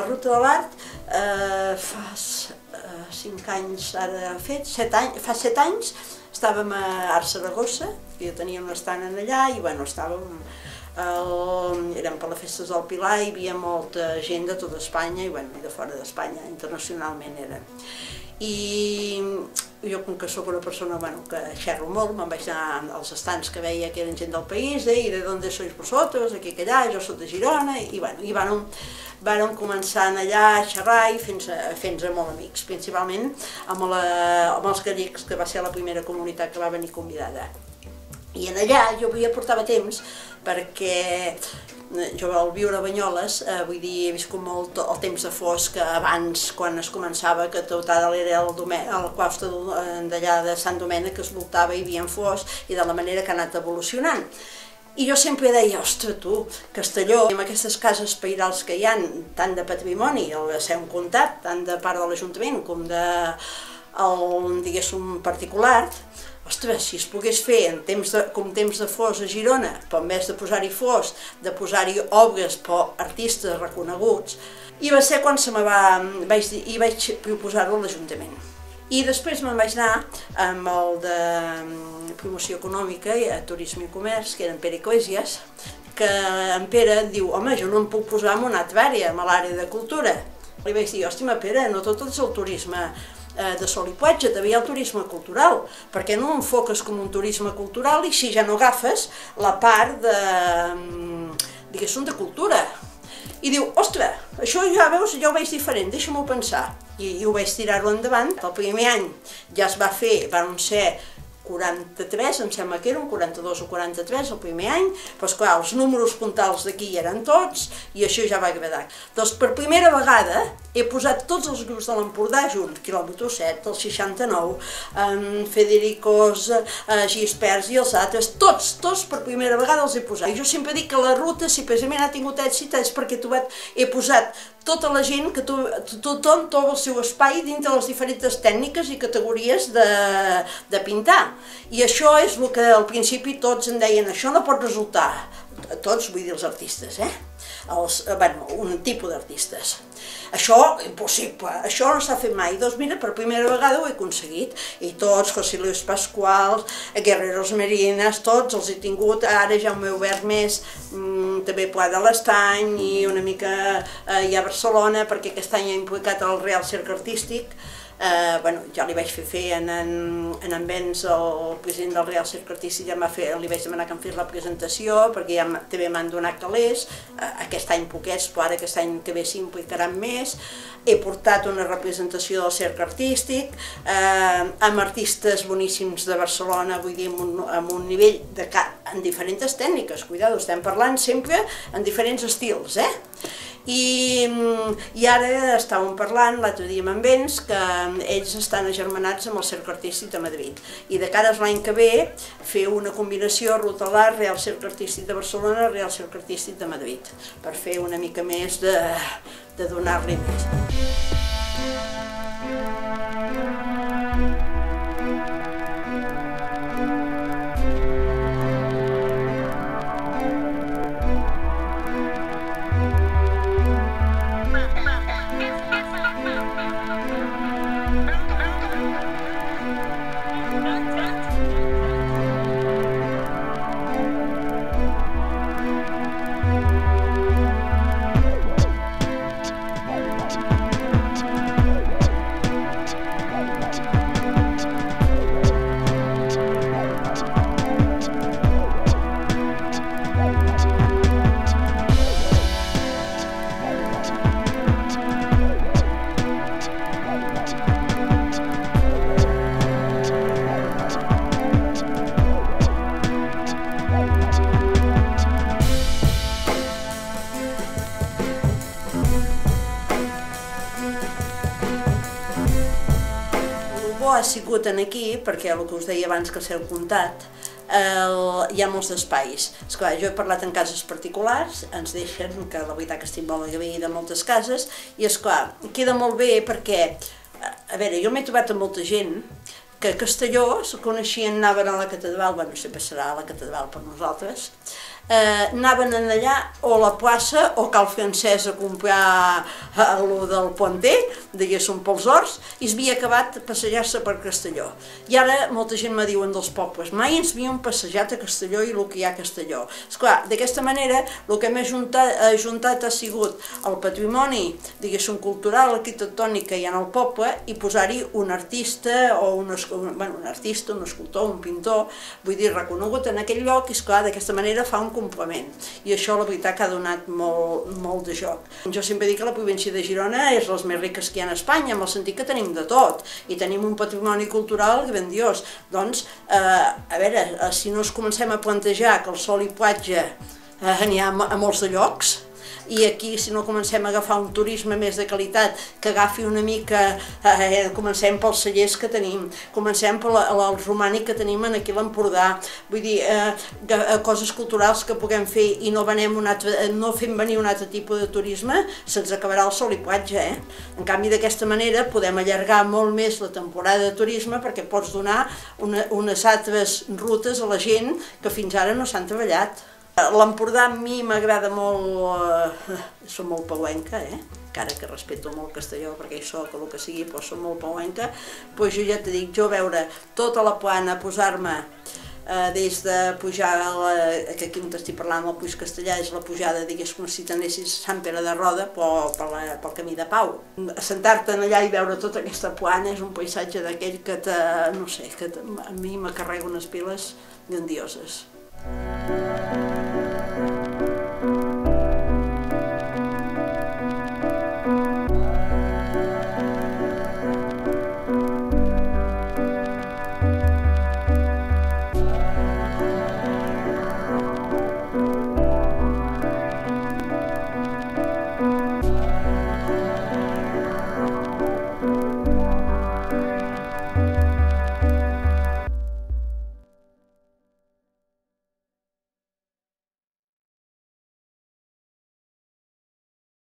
la Ruta de l'Art fa 5 anys, ara fet, fa 7 anys, estàvem a Art Saragossa, que jo tenia un estand allà i bueno, estàvem, érem per les festes del Pilar, hi havia molta gent de tota Espanya i bueno, de fora d'Espanya, internacionalment eren. I jo, com que sóc una persona que xerro molt, me'n vaig anar als estants que veia que eren gent del país, i de d'on sois vosaltres, aquí que allà, jo soc de Girona, i bueno, i vàrem començar allà a xerrar i fins a molt amics, principalment amb els gallecs, que va ser la primera comunitat que va venir convidada. I allà jo portava temps perquè jo al viure a Banyoles, vull dir, he viscut molt el temps de fosc abans, quan es començava, que tot ara era el claustre d'allà de Sant Domènec, que es voltava i hi havia fosc, i de la manera que ha anat evolucionant. I jo sempre deia, ostres, tu, Castelló, amb aquestes cases pairals que hi ha, tant de patrimoni, el ser un comtat, tant de part de l'Ajuntament com de, diguéssim, particular, ostres, si es pogués fer com temps de fos a Girona, però en vez de posar-hi fos, de posar-hi obres per artistes reconeguts, i va ser quan vaig proposar-ho a l'Ajuntament. I després me'n vaig anar amb el de promoció econòmica i turisme i comerç, que era en Pere Iglesias, que en Pere diu, home, jo no em puc posar en una altra àrea, a l'àrea de cultura. Li vaig dir, hòstia, Pere, no tot és el turisme de sol i platja, també hi ha el turisme cultural. Per què no enfoques com un turisme cultural i si ja no agafes la part de, diguéssim, de cultura? I diu, ostres, això ja veus, ja ho veig diferent, deixa-m'ho pensar. I ho vaig tirar-ho endavant. El primer any ja es va fer, van ser 43, em sembla que eren, 42 o 43 el primer any, però esclar, els números puntals d'aquí eren tots i això ja va agradar. Doncs per primera vegada he posat tots els grups de l'Empordà junts, quilòmetre 7, el 69, Federicos, Gispers i els altres, tots per primera vegada els he posat. I jo sempre dic que la ruta, si precisament ha tingut èxit, és perquè he posat tota la gent, que tothom troba el seu espai dintre les diferents tècniques i categories de pintar. I això és el que al principi tots em deien, això no pot resultar, tots vull dir els artistes, un tipus d'artistes. Això, impossible, això no s'ha fet mai. Doncs mira, per primera vegada ho he aconseguit. I tots, José Luis Pascual, Guerreros Merinas, tots els he tingut. Ara ja m'he obert més, també Pla de l'Estany i una mica ja a Barcelona, perquè aquest any he implicat el Real Cercle Artístic. Ja li vaig fer en Benz, el president del Real Cercle Artístic, li vaig demanar que em fes la presentació, perquè ja també m'han donat calés, aquest any poquets, però ara aquest any que ve s'implicaran més. He portat una representació del Cercle Artístic, amb artistes boníssims de Barcelona, vull dir, amb un nivell en diferents tècniques, cuidado, estem parlant sempre en diferents estils, I ara estàvem parlant l'altre dia amb en Benz que ells estan agermanats amb el Cercle Artístic de Madrid i de cara a l'any que ve fer una combinació Ruta de l'Art, Real Cercle Artístic de Barcelona, Real Cercle Artístic de Madrid, per fer una mica més de donar-li més. Ha sigut aquí, perquè el que us deia abans que s'heu comptat, hi ha molts espais. Esclar, jo he parlat en cases particulars, ens deixen, que la veritat que estic molt agraïda de moltes cases, i esclar, queda molt bé perquè, a veure, jo m'he trobat amb molta gent que a Castelló se coneixien, anaven a la catedral, bueno, sempre serà a la catedral per nosaltres, anaven allà o a la plaça o cal francès a comprar el del Pointer, diguéssim pels horts, i s'havia acabat passejar-se per Castelló. I ara molta gent me diuen dels pobles, mai ens havíem passejat a Castelló i el que hi ha a Castelló. Esclar, d'aquesta manera el que hem ajuntat ha sigut el patrimoni, diguéssim, cultural, arquitectònic que hi ha al poble i posar-hi un artista o un artista, un escultor, un pintor, vull dir, reconegut en aquell lloc, i esclar, d'aquesta manera fa un complement. I això la veritat que ha donat molt de joc. Jo sempre dic que la província de Girona és les més riques que hi ha a Espanya, en el sentit que tenim de tot, i tenim un patrimoni cultural grandiós. Doncs, a veure, si no ens comencem a plantejar que el sol i platja n'hi ha a molts de llocs, i aquí si no comencem a agafar un turisme més de qualitat, que agafi una mica, comencem pels cellers que tenim, comencem pel romànic que tenim aquí a l'Empordà, vull dir, coses culturals que puguem fer i no fem venir un altre tipus de turisme, se'ns acabarà el sol i platja, En canvi, d'aquesta manera podem allargar molt més la temporada de turisme perquè pots donar unes altres rutes a la gent que fins ara no s'han treballat. L'Empordà a mi m'agrada molt, soc molt pauenca, encara que respeto molt Castelló perquè hi soc o el que sigui, però soc molt pauenca, doncs jo ja t'he dit, jo veure tota la plana, posar-me des de pujar, que aquí on t'estic parlant, el Puig Castellà, és la pujada, digués, com si t'anessis Sant Pere de Roda pel camí de Pau. Sentar-te'n allà i veure tota aquesta plana és un paisatge d'aquell que, no sé, que a mi m'acarrega unes piles grandioses.